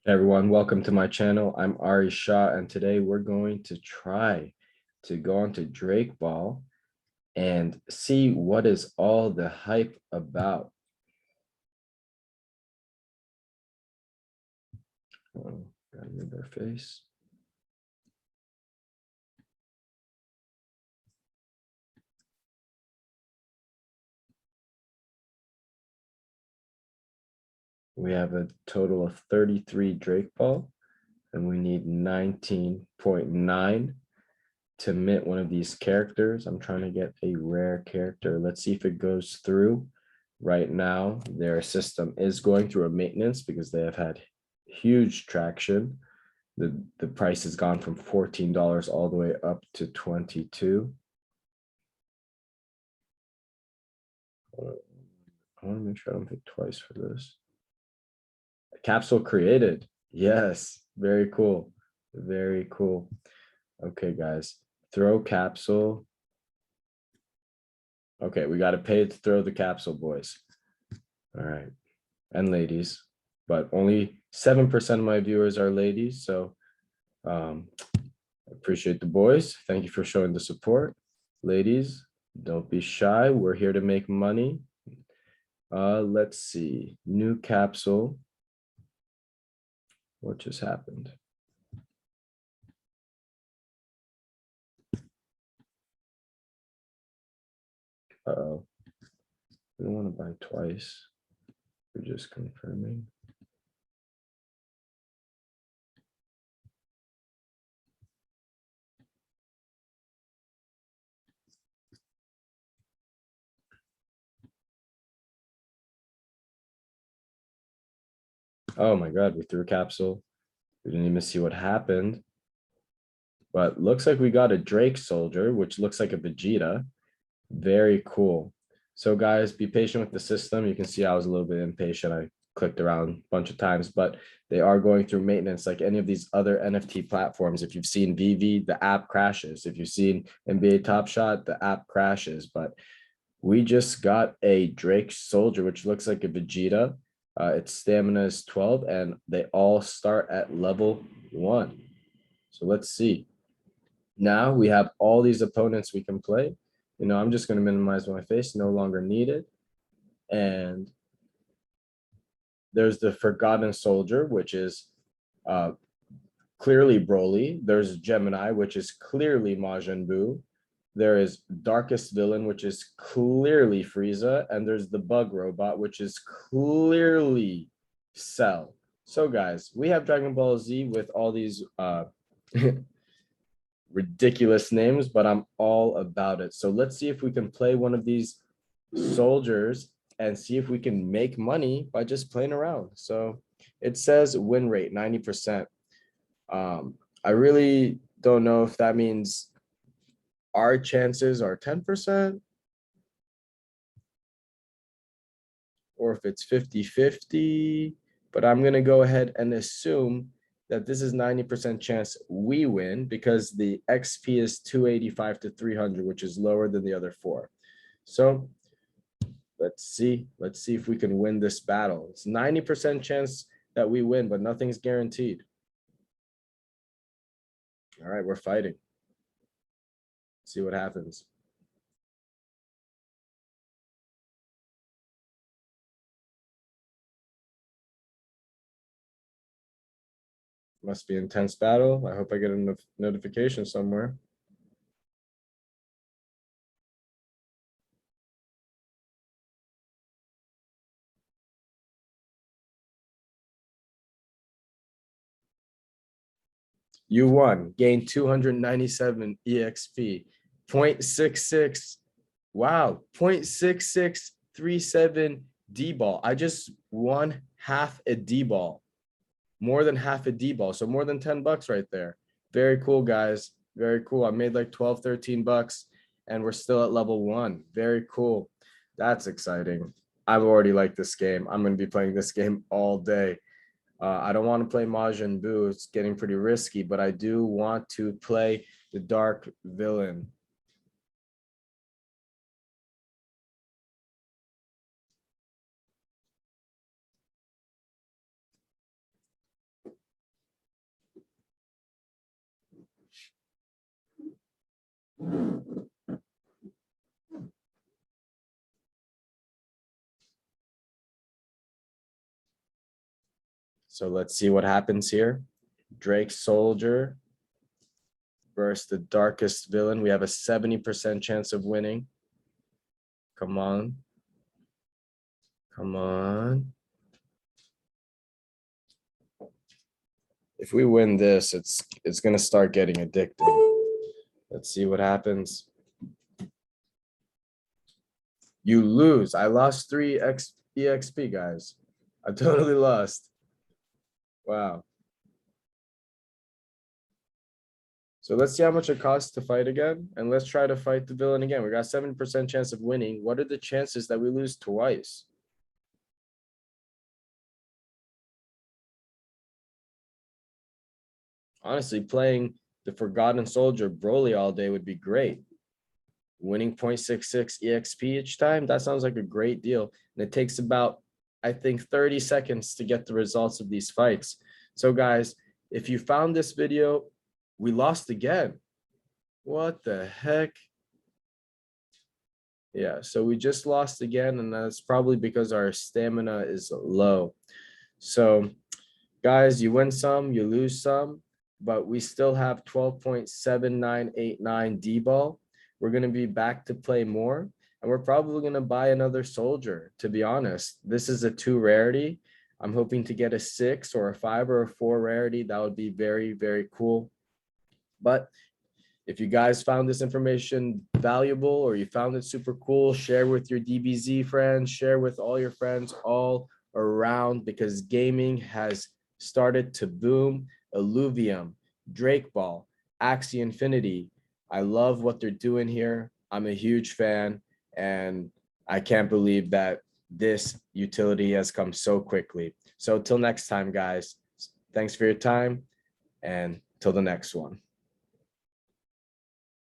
Hey everyone, welcome to my channel. I'm Ari Shah, and today we're going to try to go onto Drake Ball and see what is all the hype about. Oh, gotta move their face. We have a total of 33 Drake Ball, and we need 19.9 to mint one of these characters. I'm trying to get a rare character. Let's see if it goes through. Right now, their system is going through a maintenance because they have had huge traction. The price has gone from $14 all the way up to 22. I want to make sure I don't think twice for this. Capsule created. Yes, very cool. Very cool. Okay, guys, throw capsule. Okay, we got to pay to throw the capsule, boys. All right, and ladies, but only 7% of my viewers are ladies, so appreciate the boys. Thank you for showing the support. Ladies, don't be shy. We're here to make money. Let's see. New capsule. What just happened? Uh-oh. We don't want to buy twice. We're just confirming. Oh my God, we threw a capsule. We didn't even see what happened. But looks like we got a Drake soldier, which looks like a Vegeta. Very cool. So guys, be patient with the system. You can see I was a little bit impatient. I clicked around a bunch of times, but they are going through maintenance like any of these other NFT platforms. If you've seen VV, the app crashes. If you've seen NBA Top Shot, the app crashes. But we just got a Drake soldier, which looks like a Vegeta. Its stamina is 12, and they all start at level 1. So let's see. Now we have all these opponents we can play. I'm just going to minimize my face, no longer needed. And there's the Forgotten Soldier, which is clearly Broly. There's Gemini, which is clearly Majin Buu. There is Darkest Villain, which is clearly Frieza. And there's the Bug Robot, which is clearly Cell. So guys, we have Dragon Ball Z with all these ridiculous names, but I'm all about it. So let's see if we can play one of these soldiers and see if we can make money by just playing around. So it says win rate 90%. I really don't know if that means our chances are 10% or if it's 50-50, but I'm going to go ahead and assume that this is 90% chance we win because the XP is 285 to 300, which is lower than the other 4. So let's see if we can win this battle. It's 90% chance that we win, but nothing's guaranteed. All right, we're fighting. See what happens. Must be intense battle. I hope I get a notification somewhere. You won. Gain 297 EXP. 0.66. Wow. 0.6637 D ball. I just won half a D ball. More than half a D ball. So more than 10 bucks right there. Very cool, guys. Very cool. I made like 12, 13 bucks and we're still at level 1. Very cool. That's exciting. I've already liked this game. I'm going to be playing this game all day. I don't want to play Majin Buu. It's getting pretty risky, but I do want to play the Dark Villain. So let's see what happens here. Drake Soldier versus the Darkest Villain. We have a 70% chance of winning. Come on. Come on. If we win this, it's gonna start getting addicting. Let's see what happens. You lose. I lost 3 EXP, guys. I totally lost. Wow. So let's see how much it costs to fight again. And let's try to fight the villain again. We got 7% chance of winning. What are the chances that we lose twice? Honestly, playing the Forgotten Soldier Broly all day would be great. Winning 0.66 EXP each time, that sounds like a great deal. And it takes about, I think, 30 seconds to get the results of these fights. So guys, if you found this video, we lost again. What the heck? Yeah, so we just lost again, and that's probably because our stamina is low. So guys, you win some, you lose some, but we still have 12.7989 D-ball. We're going to be back to play more, and we're probably going to buy another soldier, to be honest. This is a 2 rarity. I'm hoping to get a 6 or a 5 or a 4 rarity. That would be very, very cool. But if you guys found this information valuable or you found it super cool, share with your DBZ friends, share with all your friends all around, because gaming has started to boom. Illuvium, Drake Ball, Axie Infinity. I love what they're doing here. I'm a huge fan, and I can't believe that this utility has come so quickly. So till next time, guys, thanks for your time, and till the next one.